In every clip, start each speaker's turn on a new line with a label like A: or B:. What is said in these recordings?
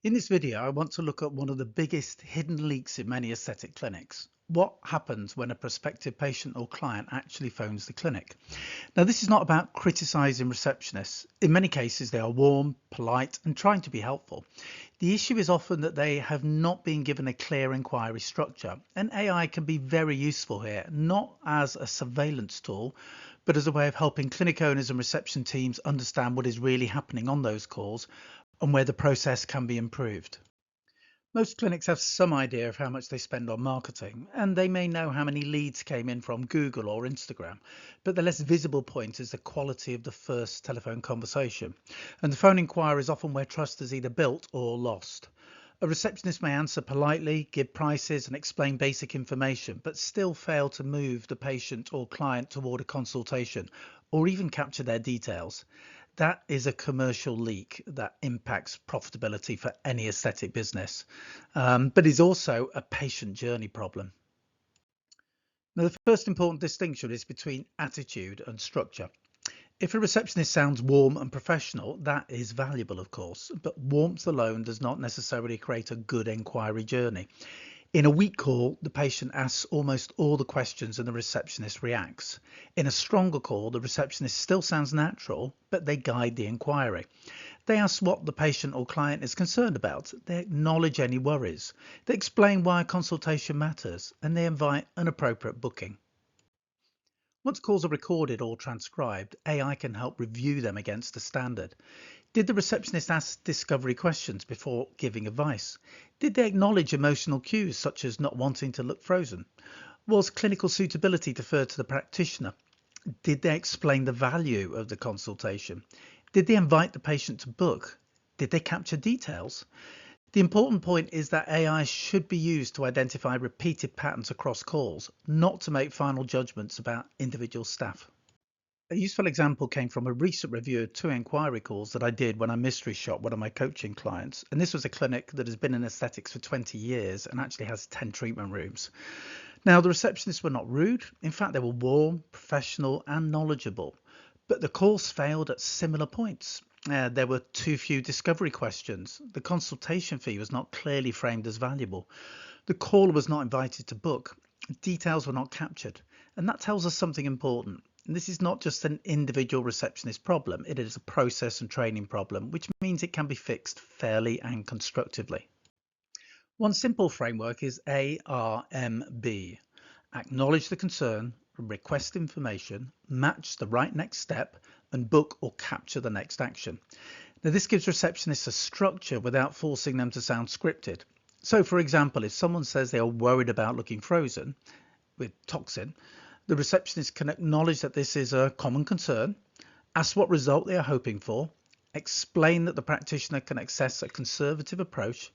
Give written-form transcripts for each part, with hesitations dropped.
A: In this video, I want to look at one of the biggest hidden leaks in many aesthetic clinics. What happens when a prospective patient or client actually phones the clinic? Now, this is not about criticizing receptionists. In many cases, they are warm, polite, and trying to be helpful. The issue is often that they have not been given a clear inquiry structure, and AI can be very useful here, not as a surveillance tool, but as a way of helping clinic owners and reception teams understand what is really happening on those calls and where the process can be improved. Most clinics have some idea of how much they spend on marketing, and they may know how many leads came in from Google or Instagram, but the less visible point is the quality of the first telephone conversation. And the phone inquiry is often where trust is either built or lost. A receptionist may answer politely, give prices, and explain basic information, but still fail to move the patient or client toward a consultation or even capture their details. That is a commercial leak that impacts profitability for any aesthetic business, but is also a patient journey problem. Now, the first important distinction is between attitude and structure. If a receptionist sounds warm and professional, that is valuable, of course, but warmth alone does not necessarily create a good inquiry journey. In a weak call, the patient asks almost all the questions and the receptionist reacts. In a stronger call, the receptionist still sounds natural, but they guide the inquiry. They ask what the patient or client is concerned about. They acknowledge any worries. They explain why a consultation matters, and they invite an appropriate booking. Once calls are recorded or transcribed, AI can help review them against the standard. Did the receptionist ask discovery questions before giving advice? Did they acknowledge emotional cues such as not wanting to look frozen? Was clinical suitability deferred to the practitioner? Did they explain the value of the consultation? Did they invite the patient to book? Did they capture details? The important point is that AI should be used to identify repeated patterns across calls, not to make final judgments about individual staff. A useful example came from a recent review of 2 inquiry calls that I did when I mystery shopped one of my coaching clients. And this was a clinic that has been in aesthetics for 20 years and actually has 10 treatment rooms. Now, the receptionists were not rude. In fact, they were warm, professional, and knowledgeable. But the calls failed at similar points. There were too few discovery questions. The consultation fee was not clearly framed as valuable. The caller was not invited to book. Details were not captured. And that tells us something important. And this is not just an individual receptionist problem, it is a process and training problem, which means it can be fixed fairly and constructively. One simple framework is ARMB. Acknowledge the concern, request information, match the right next step, and book or capture the next action. Now, this gives receptionists a structure without forcing them to sound scripted. So, for example, if someone says they are worried about looking frozen with toxin, the receptionist can acknowledge that this is a common concern, ask what result they are hoping for, explain that the practitioner can access a conservative approach,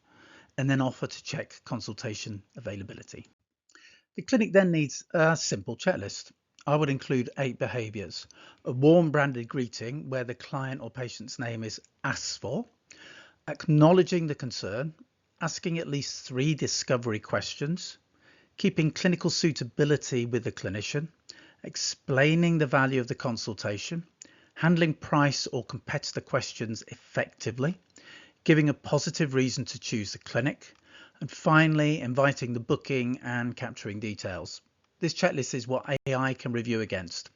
A: and then offer to check consultation availability. The clinic then needs a simple checklist. I would include 8 behaviours. A warm branded greeting where the client or patient's name is asked for, acknowledging the concern, asking at least 3 discovery questions, keeping clinical suitability with the clinician, explaining the value of the consultation, handling price or competitor questions effectively, giving a positive reason to choose the clinic, and finally inviting the booking and capturing details. This checklist is what AI can review against.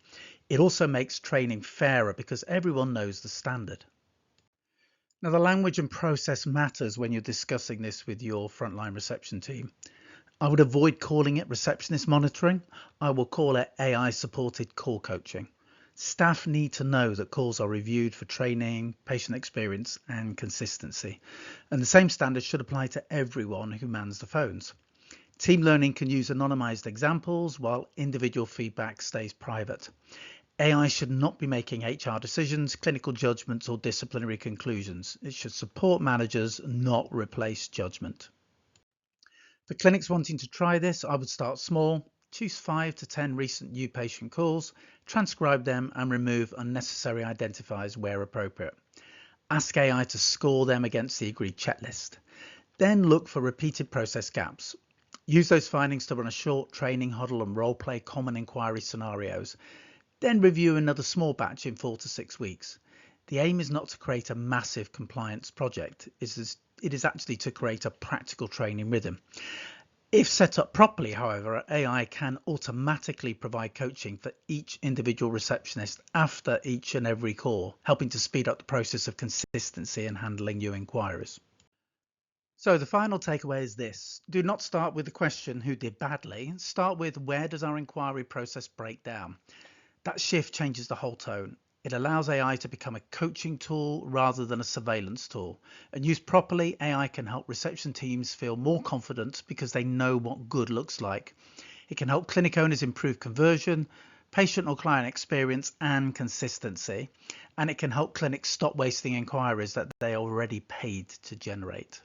A: It also makes training fairer because everyone knows the standard. Now, the language and process matters when you're discussing this with your frontline reception team. I would avoid calling it receptionist monitoring. I will call it AI supported call coaching. Staff need to know that calls are reviewed for training, patient experience, and consistency. And the same standards should apply to everyone who mans the phones. Team learning can use anonymized examples while individual feedback stays private. AI should not be making HR decisions, clinical judgments, or disciplinary conclusions. It should support managers, not replace judgment. For clinics wanting to try this, I would start small, choose 5 to 10 recent new patient calls, transcribe them and remove unnecessary identifiers where appropriate. Ask AI to score them against the agreed checklist. Then look for repeated process gaps. Use those findings to run a short training huddle and role play common inquiry scenarios. Then review another small batch in 4 to 6 weeks. The aim is not to create a massive compliance project. It is actually to create a practical training rhythm. If set up properly, however, AI can automatically provide coaching for each individual receptionist after each and every call, helping to speed up the process of consistency in handling new inquiries. So the final takeaway is this: do not start with the question who did badly. Start with where does our inquiry process break down? That shift changes the whole tone. It allows AI to become a coaching tool rather than a surveillance tool. And used properly, AI can help reception teams feel more confident because they know what good looks like. It can help clinic owners improve conversion, patient or client experience, and consistency. And it can help clinics stop wasting inquiries that they already paid to generate.